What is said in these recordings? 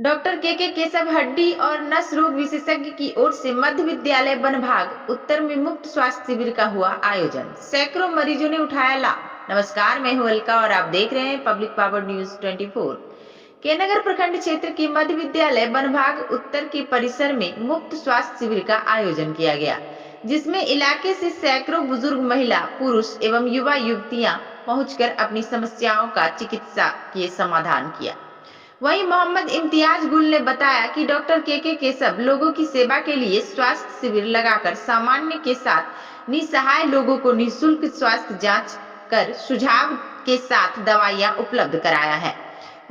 Doctor के केशव हड्डी और नस रोग विशेषज्ञ की ओर से मध्य विद्यालय बनभाग उत्तर में मुफ्त स्वास्थ्य शिविर का हुआ आयोजन। सैकड़ों मरीजों ने उठाया लाभ। नमस्कार, मैं हूं अलका और आप देख रहे हैं पब्लिक पावर न्यूज 24। के नगर प्रखंड क्षेत्र की मध्य विद्यालय बनभाग उत्तर के परिसर में मुफ्त स्वास्थ्य शिविर का आयोजन किया गया, जिसमें इलाके से सैकड़ों बुजुर्ग महिला, पुरुष एवं युवा युवतियां पहुंचकर अपनी समस्याओं का चिकित्सकीय समाधान किया। वहीं मोहम्मद इम्तियाज गुल ने बताया कि डॉक्टर के केशव लोगों की सेवा के लिए स्वास्थ्य शिविर लगाकर सामान्य के साथ निसहाय लोगों को निःशुल्क स्वास्थ्य जांच कर सुझाव के साथ दवाइयां उपलब्ध कराया है।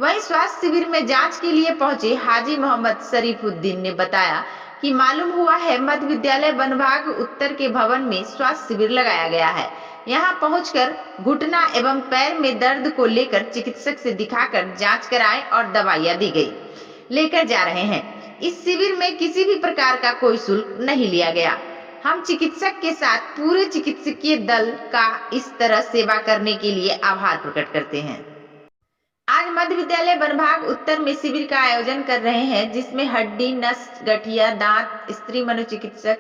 वहीं स्वास्थ्य शिविर में जांच के लिए पहुंचे हाजी मोहम्मद शरीफुद्दीन ने बताया कि मालूम हुआ है मध्य विद्यालय बनभाग उत्तर के भवन में स्वास्थ्य शिविर लगाया गया है। यहां पहुंचकर घुटना एवं पैर में दर्द को लेकर चिकित्सक से दिखाकर जांच कराएं और दवाइयां दी गई लेकर जा रहे हैं। इस शिविर में किसी भी प्रकार का कोई शुल्क नहीं लिया गया। हम चिकित्सक के साथ पूरे चिकित्सकीय दल का इस तरह सेवा करने के लिए आभार प्रकट करते हैं। आज मध्य विद्यालय बनभाग उत्तर में शिविर का आयोजन कर रहे हैं, जिसमें हड्डी, नस, गठिया, दांत, स्त्री मनोचिकित्सक,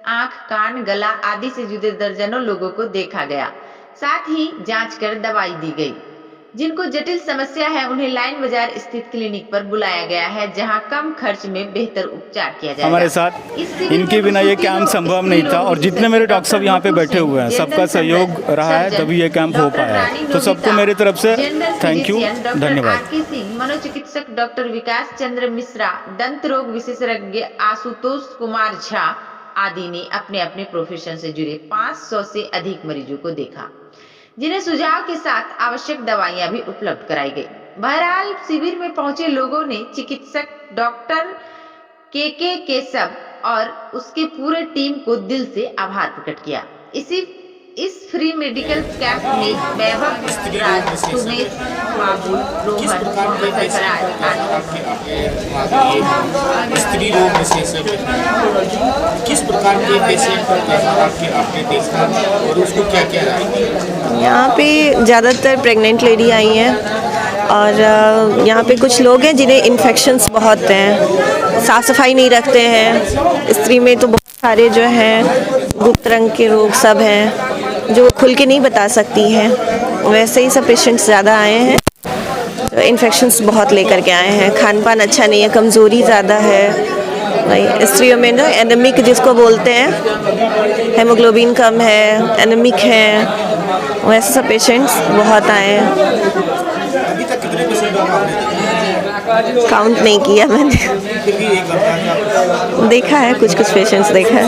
आंख, कान, गला आदि से जुड़े दर्जनों लोगों को देखा गया। साथ ही जांच कर दवाई दी गई। जिनको जटिल समस्या है उन्हें लाइन बाजार स्थित क्लिनिक पर बुलाया गया है, जहां कम खर्च में बेहतर उपचार किया जाएगा। हमारे साथ इनके बिना ये कैंप संभव नहीं था और जितने मेरे डॉक्टर साहब यहाँ पे बैठे हुए हैं सबका सहयोग रहा है, तभी ये कैंप हो पाया है। तो सबको मेरी तरफ से थैंक यू, धन्यवाद। मनोचिकित्सक डॉक्टर विकास चंद्र मिश्रा, दंत रोग विशेषज्ञ आशुतोष कुमार झा आदि ने अपने अपने प्रोफेशन से जुड़े 500 से अधिक मरीजों को देखा, जिन्हें सुझाव के साथ आवश्यक दवाइयां भी उपलब्ध कराई गई। बहरहाल शिविर में पहुंचे लोगों ने चिकित्सक डॉक्टर के केशव और उसके पूरे टीम को दिल से आभार प्रकट किया। इस फ्री मेडिकल कैंप में वैभव, सुमेश, बाबू, रोहन, स्त्री रोग विशेषज्ञ किस प्रकार के पेशेंट आपने देखा और उसको क्या क्या राय? यहाँ पे ज़्यादातर प्रेग्नेंट लेडी आई हैं और यहाँ पे कुछ लोग हैं जिन्हें इन्फेक्शंस बहुत हैं, साफ़ सफाई नहीं रखते हैं। स्त्री में तो बहुत सारे जो हैं गुप्त रंग के रोग सब हैं जो खुल के नहीं बता सकती हैं। वैसे ही सब पेशेंट्स ज़्यादा आए हैं, तो इन्फेक्शंस बहुत लेकर के आए हैं। खान पान अच्छा नहीं है, कमज़ोरी ज़्यादा है। स्त्रियों में ना एनीमिक जिसको बोलते हैं, हेमोग्लोबिन कम है, एनीमिक है, वैसे सब पेशेंट्स बहुत आए हैं। अभी तक कितने पेशेंट आपने काउंट नहीं किया मैंने, देखा है कुछ पेशेंट्स देखा है।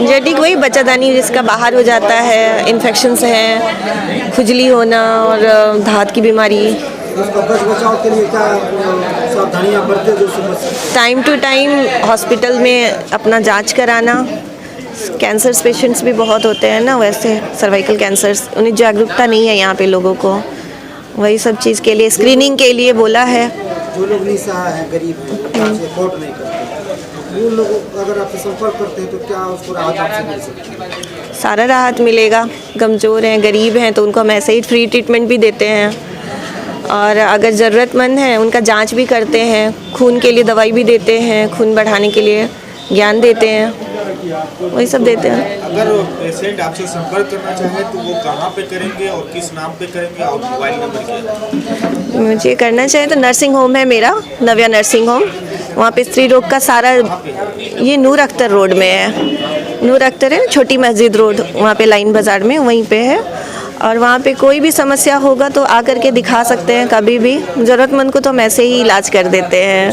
जटिल वही बच्चादानी जिसका बाहर हो जाता है, इन्फेक्शंस हैं, खुजली होना और धात की बीमारी। बचाव के लिए क्या सावधानियां बरतें? टाइम टू टाइम हॉस्पिटल में अपना जांच कराना। कैंसर्स पेशेंट्स भी बहुत होते हैं ना, वैसे सर्वाइकल कैंसर्स, उन्हें जागरूकता नहीं है यहाँ पे लोगों को। वही सब चीज़ के लिए स्क्रीनिंग के लिए बोला है। जो लोग निसहाय हैं, गरीब हैं, अफोर्ड नहीं करते, वो लोग अगर आपसे संपर्क करते हैं तो क्या उसको राहत आपसे मिल सकती है? सारा राहत मिलेगा। कमज़ोर हैं, गरीब हैं, तो उनको हम ऐसे ही फ्री ट्रीटमेंट भी देते हैं और अगर ज़रूरतमंद हैं उनका जांच भी करते हैं, खून के लिए दवाई भी देते हैं, खून बढ़ाने के लिए ज्ञान देते हैं, वही सब देते हैं। अगर पेशेंट आपसे संपर्क करना चाहे तो वो कहाँ पे करेंगे और किस नाम पे करेंगे और मोबाइल नंबर क्या? मुझे करना चाहे तो नर्सिंग होम है मेरा, नव्या नर्सिंग होम, वहाँ पे स्त्री रोग का सारा, ये नूर अख्तर रोड में है। नूर अख्तर है, छोटी मस्जिद रोड, वहाँ पे लाइन बाज़ार में वहीं पे है। और वहाँ पे कोई भी समस्या होगा तो आकर के दिखा सकते हैं कभी भी। ज़रूरतमंद को तो हम ऐसे ही इलाज कर देते हैं।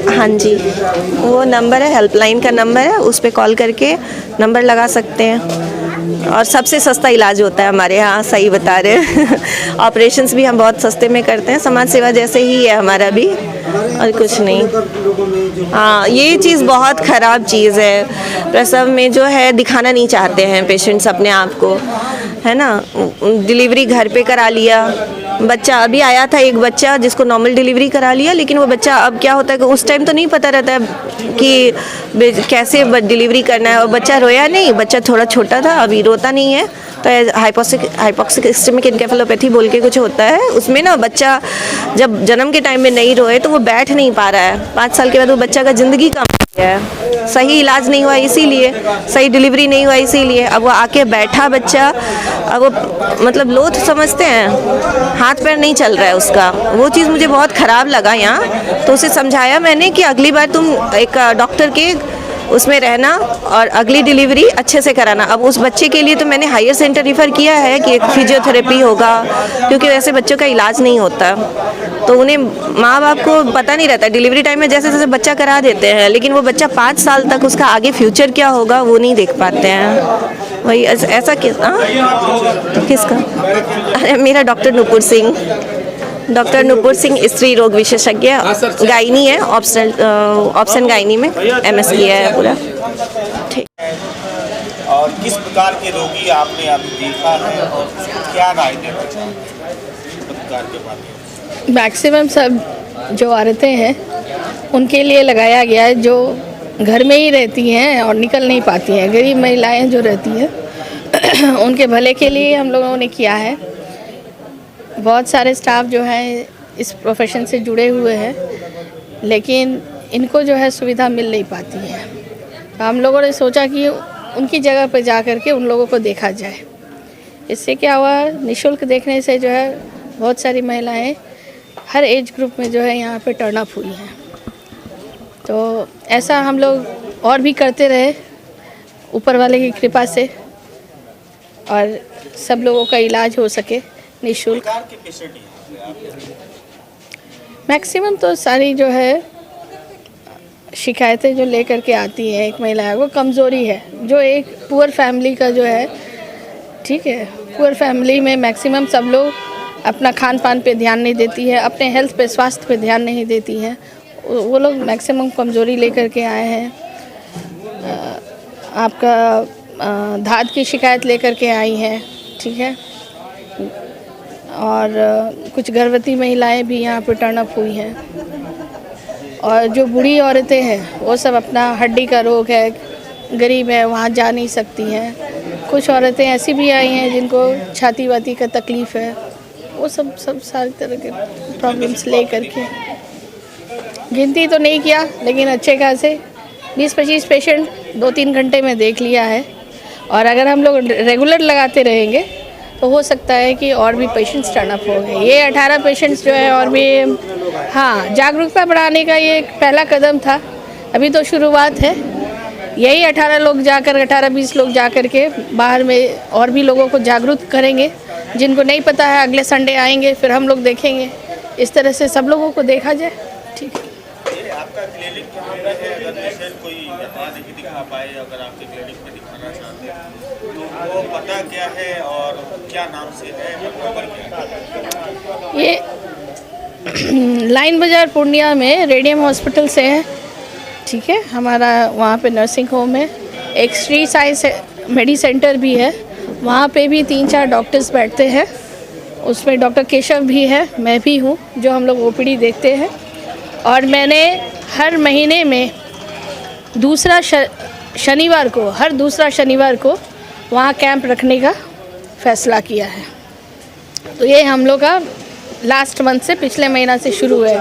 हाँ जी, वो नंबर है, हेल्पलाइन का नंबर है, उस पर कॉल करके नंबर लगा सकते हैं। और सबसे सस्ता इलाज होता है हमारे यहाँ, सही बता रहे हैं। ऑपरेशंस भी हम बहुत सस्ते में करते हैं, समाज सेवा जैसे ही है हमारा भी, और कुछ नहीं। हाँ, ये चीज़ बहुत ख़राब चीज़ है। प्रसव में जो है दिखाना नहीं चाहते हैं पेशेंट्स अपने आप को, है ना। डिलीवरी घर पे करा लिया, बच्चा अभी आया था, एक बच्चा जिसको नॉर्मल डिलीवरी करा लिया, लेकिन वो बच्चा अब क्या होता है कि उस टाइम तो नहीं पता रहता है कि कैसे डिलीवरी करना है, और बच्चा रोया नहीं, बच्चा थोड़ा छोटा था, अभी रोता नहीं है। तो हाइपोक्सिक इस्केमिक एन्केफेलोपैथी बोल के कुछ होता है, उसमें ना बच्चा जब जन्म के टाइम में नहीं रोए तो वो बैठ नहीं पा रहा है, 5 साल के बाद वो बच्चा का ज़िंदगी कम हो गया है, सही इलाज नहीं हुआ इसीलिए, सही डिलीवरी नहीं हुआ इसीलिए। अब वो आके बैठा बच्चा, अब वो मतलब लोथ समझते हैं, हाथ पैर नहीं चल रहा है उसका, वो चीज़ मुझे बहुत ख़राब लगा यहाँ। तो उसे समझाया मैंने कि अगली बार तुम एक डॉक्टर के उसमें रहना और अगली डिलीवरी अच्छे से कराना। अब उस बच्चे के लिए तो मैंने हायर सेंटर रिफ़र किया है कि एक फिजियोथेरेपी होगा, क्योंकि वैसे बच्चों का इलाज नहीं होता, तो उन्हें माँ बाप को पता नहीं रहता, डिलीवरी टाइम में जैसे जैसे बच्चा करा देते हैं, लेकिन वो बच्चा 5 साल तक उसका आगे फ्यूचर क्या होगा वो नहीं देख पाते हैं। वही ऐसा किसका? अरे मेरा डॉक्टर नुपुर सिंह स्त्री रोग विशेषज्ञ, गायनी है, ऑप्शन गायनी में MS किया है पूरा। ठीक। और किस प्रकार के रोगी आपने अभी देखा है और क्या राय देना चाहेंगे उपचार के बारे में? मैक्सिमम सब जो औरतें हैं उनके लिए लगाया गया है, जो घर में ही रहती हैं और निकल नहीं पाती हैं, गरीब महिलाएं जो रहती हैं उनके भले के लिए हम लोगों ने किया है। बहुत सारे स्टाफ जो हैं इस प्रोफेशन से जुड़े हुए हैं, लेकिन इनको जो है सुविधा मिल नहीं पाती है। तो हम लोगों ने सोचा कि उनकी जगह पर जा कर के उन लोगों को देखा जाए। इससे क्या हुआ, निःशुल्क देखने से जो है बहुत सारी महिलाएं हर एज ग्रुप में जो है यहाँ पे टर्न अप हुई हैं। तो ऐसा हम लोग और भी करते रहे ऊपर वाले की कृपा से, और सब लोगों का इलाज हो सके निःशुल्क। मैक्सिमम तो सारी जो है शिकायतें जो लेकर के आती हैं, एक महिला को कमज़ोरी है, जो एक पुअर फैमिली का जो है, ठीक है, पुअर फैमिली में मैक्सिमम सब लोग अपना खान पान पे ध्यान नहीं देती है, अपने हेल्थ पे, स्वास्थ्य पे ध्यान नहीं देती हैं, वो लोग मैक्सिमम कमज़ोरी लेकर के आए हैं। आपका धात की शिकायत लेकर के आई हैं, ठीक है, और कुछ गर्भवती महिलाएं भी यहाँ पर टर्न अप हुई हैं, और जो बूढ़ी औरतें हैं वो सब अपना हड्डी का रोग है, गरीब है, वहाँ जा नहीं सकती हैं। कुछ औरतें ऐसी भी आई हैं जिनको छाती वाती का तकलीफ़ है, वो सब सारी तरह के प्रॉब्लम्स ले करके, गिनती तो नहीं किया लेकिन अच्छे खासे 20-25 पेशेंट 2-3 घंटे में देख लिया है। और अगर हम लोग रेगुलर लगाते रहेंगे तो हो सकता है कि और भी पेशेंट्स टर्न अप हो गए। ये 18 पेशेंट्स जो है और भी, हाँ, जागरूकता बढ़ाने का ये एक पहला कदम था, अभी तो शुरुआत है। यही 18-20 लोग जाकर के बाहर में और भी लोगों को जागरूक करेंगे, जिनको नहीं पता है अगले संडे आएंगे, फिर हम लोग देखेंगे, इस तरह से सब लोगों को देखा जाए। ठीक है। आपका क्लिनिक कहाँ पे है? अगर पेशेंट कोई यहाँ नहीं दिखा पाए, अगर आपके क्लिनिक में दिखाना चाहते हैं तो वो पता क्या है और क्या नाम से है, नंबर क्या है? ये लाइन बाज़ार पूर्णिया में रेडियम हॉस्पिटल से है, ठीक है, हमारा वहाँ पे नर्सिंग होम है, एक श्री साई मेडी सेंटर भी है, वहाँ पे भी 3-4 डॉक्टर्स बैठते हैं, उसमें डॉक्टर केशव भी है, मैं भी हूँ, जो हम लोग OPD देखते हैं। और मैंने हर महीने में हर दूसरा शनिवार को वहाँ कैंप रखने का फ़ैसला किया है। तो ये हम लोग का लास्ट मंथ से, पिछले महीना से शुरू है।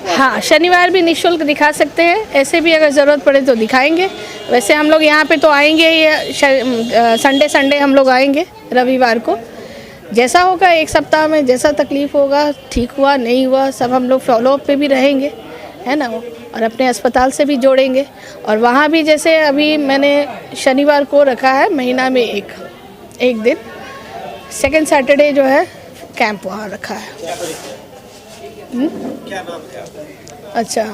हाँ, शनिवार भी निःशुल्क दिखा सकते हैं, ऐसे भी अगर ज़रूरत पड़े तो दिखाएंगे। वैसे हम लोग यहाँ पे तो आएंगे, ये संडे हम लोग आएंगे, रविवार को। जैसा होगा एक सप्ताह में, जैसा तकलीफ़ होगा, ठीक हुआ नहीं हुआ, सब हम लोग फॉलोअप पे भी रहेंगे, है ना, और अपने अस्पताल से भी जोड़ेंगे। और वहाँ भी जैसे अभी मैंने शनिवार को रखा है, महीना में एक दिन, सेकंड सैटरडे जो है कैंप वहाँ रखा है। क्या नाम है आपका? अच्छा,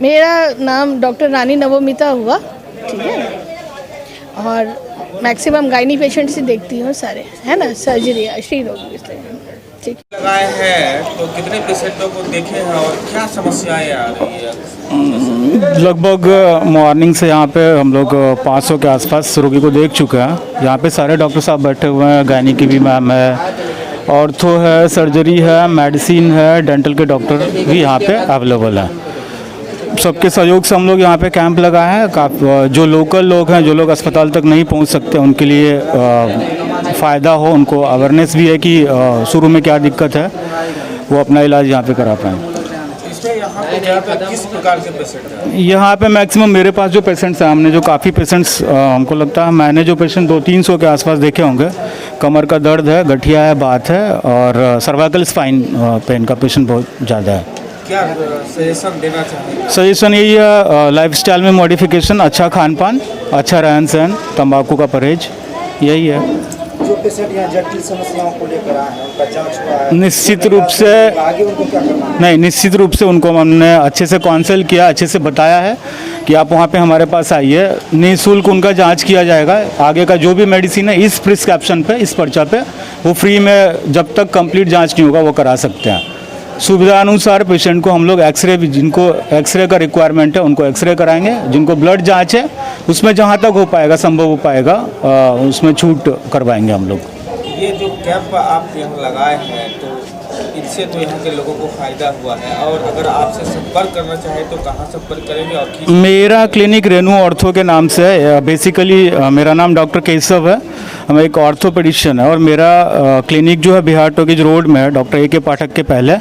मेरा नाम डॉक्टर रानी नवोमिता हुआ, ठीक है, और मैक्सिमम गायनी पेशेंट्स ही देखती हूँ सारे, है ना, सर्जरी श्री रोग इसलिए, ठीक। लगाए हैं तो कितने पेशेंटों को देखे हैं और क्या समस्याएं आ रही है? लगभग मॉर्निंग से यहाँ पे हम लोग 500 के आसपास रोगी को देख चुके हैं। यहाँ पे सारे डॉक्टर साहब बैठे हुए हैं, गायनी की भी मैम है, ऑर्थो है, सर्जरी है, मेडिसिन है, डेंटल के डॉक्टर भी यहाँ पे अवेलेबल है। सबके सहयोग से हम लोग यहाँ पे कैंप लगाए हैं। जो लोकल लोग हैं, जो लोग अस्पताल तक नहीं पहुँच सकते, उनके लिए फ़ायदा हो, उनको अवेयरनेस भी है कि शुरू में क्या दिक्कत है, वो अपना इलाज यहाँ पे करा पाएँ। यहाँ पे ज़्यादातर किस प्रकार के पेशेंट हैं? यहाँ पे मैक्सिमम मेरे पास जो पेशेंट्स हैं, हमने जो काफ़ी पेशेंट्स हमको लगता है मैंने जो पेशेंट 200-300 के आसपास देखे होंगे। कमर का दर्द है, गठिया है, बात है और सर्वाइकल स्पाइन पेन का पेशेंट बहुत ज़्यादा है। क्या सजेशन देना चाहिए? सजेशन यही है, लाइफस्टाइल में मॉडिफिकेशन, अच्छा खान पान, अच्छा रहन सहन, तंबाकू का परहेज, यही है। जो पेशेंट यहाँ जटिल समस्याओं को लेकर आए हैं, उनका जांच हुआ है, निश्चित रूप से आगे उनको क्या करना है? नहीं, निश्चित रूप से उनको हमने अच्छे से काउंसिल किया, अच्छे से बताया है कि आप वहाँ पे हमारे पास आइए, निःशुल्क उनका जांच किया जाएगा। आगे का जो भी मेडिसिन है इस प्रिस्क्रिप्शन पे, इस पर्चा पे, वो फ्री में जब तक कंप्लीट जांच नहीं होगा वो करा सकते हैं। सुविधा अनुसार पेशेंट को हम लोग एक्सरे भी, जिनको एक्सरे का रिक्वायरमेंट है उनको एक्सरे कराएंगे, जिनको ब्लड जांच है उसमें जहाँ तक हो पाएगा, संभव हो पाएगा, उसमें छूट करवाएंगे हम लोग। ये जो कैंप आप यहाँ लगाए हैं तो इससे तो यहाँ के लोगों को फ़ायदा हुआ है, और अगर आपसे संपर्क करना चाहे तो कहाँ संपर्क करेंगे और किस? मेरा क्लिनिक रेनू ऑर्थो के नाम से है। बेसिकली मेरा नाम डॉक्टर केशव है, मैं एक ऑर्थोपेडिशियन है और मेरा क्लिनिक जो है बिहार टॉकीज रोड में है, डॉक्टर ए के पाठक के पहले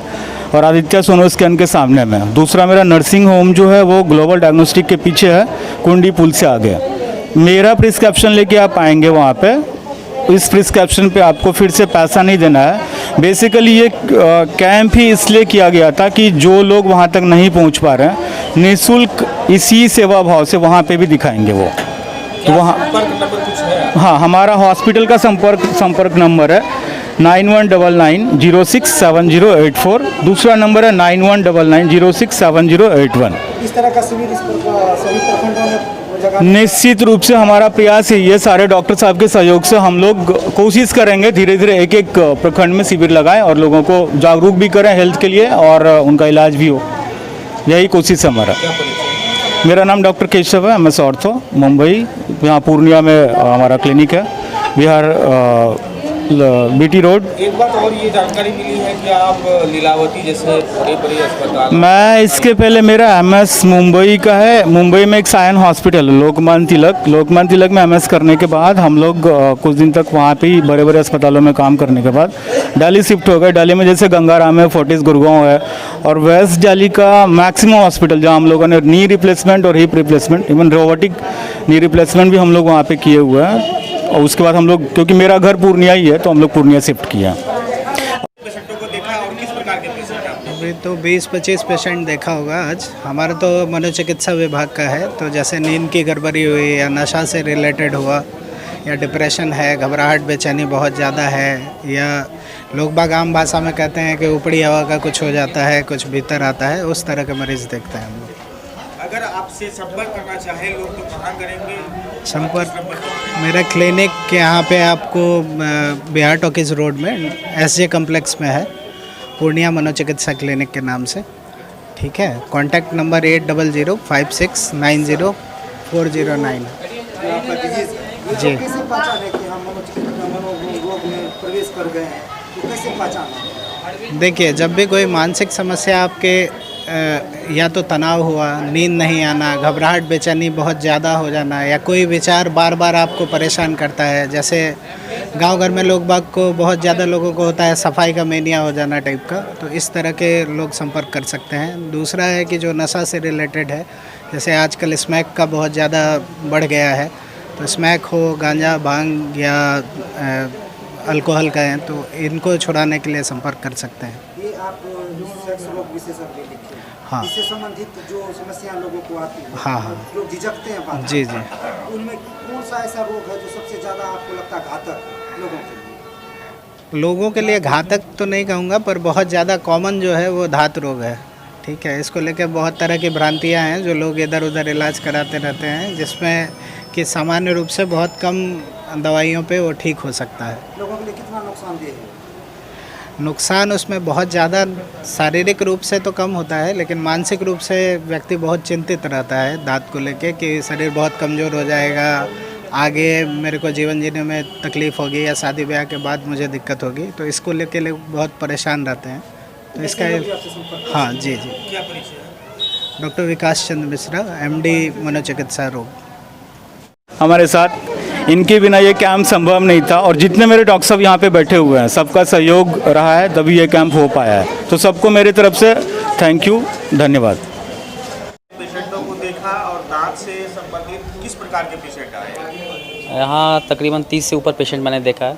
और आदित्य सोनो स्कैन के सामने में। दूसरा मेरा नर्सिंग होम जो है वो ग्लोबल डायग्नोस्टिक के पीछे है, कुंडी पुल से आगे। मेरा प्रिस्क्रिप्शन लेके आप आएंगे वहाँ पे, इस प्रिस्क्रिप्शन पे आपको फिर से पैसा नहीं देना है। बेसिकली ये कैंप ही इसलिए किया गया था कि जो लोग वहाँ तक नहीं पहुँच पा रहे हैं, निःशुल्क इसी सेवा भाव से वहाँ पे भी दिखाएंगे वो। तो वहाँ संपर्क नंबर कुछ है? हाँ, हमारा हॉस्पिटल का संपर्क नंबर है 9199067084। दूसरा नंबर है 9199067081। इस तरह का शिविर सभी प्रखंडों में जगह निश्चित रूप से हमारा प्रयास यही है, सारे डॉक्टर साहब के सहयोग से हम लोग कोशिश करेंगे धीरे धीरे एक एक प्रखंड में शिविर लगाएं और लोगों को जागरूक भी करें हेल्थ के लिए और उनका इलाज भी हो, यही कोशिश है हमारा। मेरा नाम डॉक्टर केशव है, MS ऑर्थो, मुंबई, यहाँ पूर्णिया में हमारा क्लिनिक है, बिहार BT रोड। एक बात और ये जानकारी मिली है कि आप लीलावती जैसे बड़े अस्पताल, मैं इसके पहले मेरा MS मुंबई का है। मुंबई में एक सायन हॉस्पिटल है, लोकमान्य तिलक में MS करने के बाद हम लोग कुछ दिन तक वहाँ पे ही बड़े बड़े अस्पतालों में काम करने के बाद दिल्ली शिफ्ट हो गए। दिल्ली में जैसे गंगाराम है, फोर्टिस गुड़गांव है और वेस्ट दिल्ली का मैक्सिमम हॉस्पिटल जहाँ हम लोगों ने नी रिप्लेसमेंट और hip replacement, even robotic knee replacement भी हम लोग वहाँ पे किए हुए हैं। और उसके बाद हम लोग, क्योंकि मेरा घर पूर्णिया ही है, तो हम लोग पूर्णिया शिफ्ट किया। पेशेंटों को देखा और किस प्रकार के पेशेंट हैं आपने? अभी तो 20-25 पेशेंट देखा होगा आज। हमारा तो मनोचिकित्सा विभाग का है, तो जैसे नींद की गड़बड़ी हुई या नशा से रिलेटेड हुआ या डिप्रेशन है, घबराहट बेचैनी बहुत ज़्यादा है, या लोग बाग आम भाषा में कहते हैं कि ऊपरी हवा का कुछ हो जाता है, कुछ भीतर आता है, उस तरह के मरीज़ देखते हैं हम लोग। अगर आपसे संपर्क करना चाहे लोग तो कहाँ करेंगे संपर्क? मेरा क्लिनिक यहाँ पे आपको बिहार टॉकीज रोड में SJ कम्प्लेक्स में है, पूर्णिया मनोचिकित्सा क्लिनिक के नाम से, ठीक है। Contact number 8006904009। जी, कैसे पहचाने कि हम मनोरोग में प्रवेश कर गए हैं, तो कैसे पहचाने? देखिए, जब भी कोई मानसिक समस्या आपके या तो तनाव हुआ, नींद नहीं आना, घबराहट बेचैनी बहुत ज़्यादा हो जाना, या कोई विचार बार बार आपको परेशान करता है, जैसे गांव घर में लोग बाग को बहुत ज़्यादा लोगों को होता है सफाई का मेनिया हो जाना टाइप का, तो इस तरह के लोग संपर्क कर सकते हैं। दूसरा है कि जो नशा से रिलेटेड है, जैसे आजकल स्मैक का बहुत ज़्यादा बढ़ गया है, तो स्मैक हो, गांजा, भांग या अल्कोहल का है, तो इनको छुड़ाने के लिए संपर्क कर सकते हैं। ये आप सेक्स रोग विशेषज्ञ लिखे हैं। हाँ। इससे संबंधित जो समस्या लोगों को आती है, हाँ, हाँ। लोग झिझकते हैं बात, जी। उनमें कौन सा ऐसा रोग है जो सबसे ज़्यादा आपको लगता है घातक लोगों के लिए? लोगों के लिए घातक तो नहीं कहूँगा, पर बहुत ज़्यादा कॉमन जो है वो धात रोग है, ठीक है। इसको लेकर बहुत तरह की भ्रांतियाँ हैं जो लोग इधर उधर इलाज कराते रहते हैं, जिसमें कि सामान्य रूप से बहुत कम दवाइयों पे वो ठीक हो सकता है। लोगों के लिए कितना नुकसानदेह है? नुकसान उसमें बहुत ज़्यादा शारीरिक रूप से तो कम होता है, लेकिन मानसिक रूप से व्यक्ति बहुत चिंतित रहता है दांत को लेके कि शरीर बहुत कमज़ोर हो जाएगा, आगे मेरे को जीवन जीने में तकलीफ़ होगी या शादी ब्याह के बाद मुझे दिक्कत होगी, तो इसको लेके लोग बहुत परेशान रहते हैं। तो इसका हाँ जी जी। क्या परिचय है? डॉक्टर विकास चंद्र मिश्रा, MD मनोचिकित्सा रोग। हमारे साथ इनके बिना ये कैंप संभव नहीं था, और जितने मेरे डॉक्टर साहब यहाँ पे बैठे हुए हैं सबका सहयोग रहा है, तभी ये कैंप हो पाया है। तो सबको मेरी तरफ से थैंक यू, धन्यवाद। पेशेंटों को देखा और दांत से संबंधित किस प्रकार के पेशेंट आए? यहाँ तकरीबन 30 से ऊपर पेशेंट मैंने देखा है,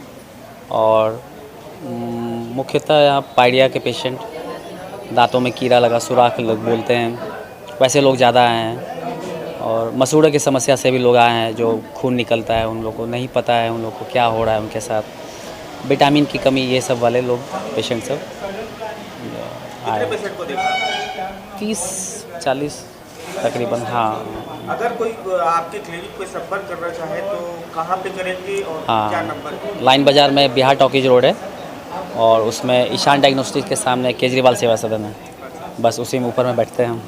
और मुख्यतः यहाँ पायरिया के पेशेंट, दांतों में कीड़ा लगा, सुराख लोग बोलते हैं, वैसे लोग ज़्यादा आए हैं। और मसूड़े की समस्या से भी लोग आए हैं, जो खून निकलता है, उन लोगों को नहीं पता है उन लोगों को क्या हो रहा है उनके साथ, विटामिन की कमी, ये सब वाले लोग पेशेंट सब आए। पेशेंट को देखा? 30-40 तकरीबन। हाँ, अगर कोई आपके क्लिनिक पे संपर्क करना चाहे तो कहाँ पे करेंगे और हाँ, क्या नंबर है? लाइन बाज़ार में बिहार टॉकीज रोड है, और उसमें ईशान डायग्नोस्टिक के सामने केजरीवाल सेवा सदन है, बस उसी में ऊपर में बैठते हैं हम।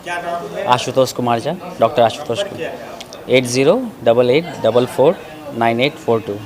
क्या नाम है? आशुतोष कुमार झा, डॉक्टर आशुतोष कुमार। 8088449842।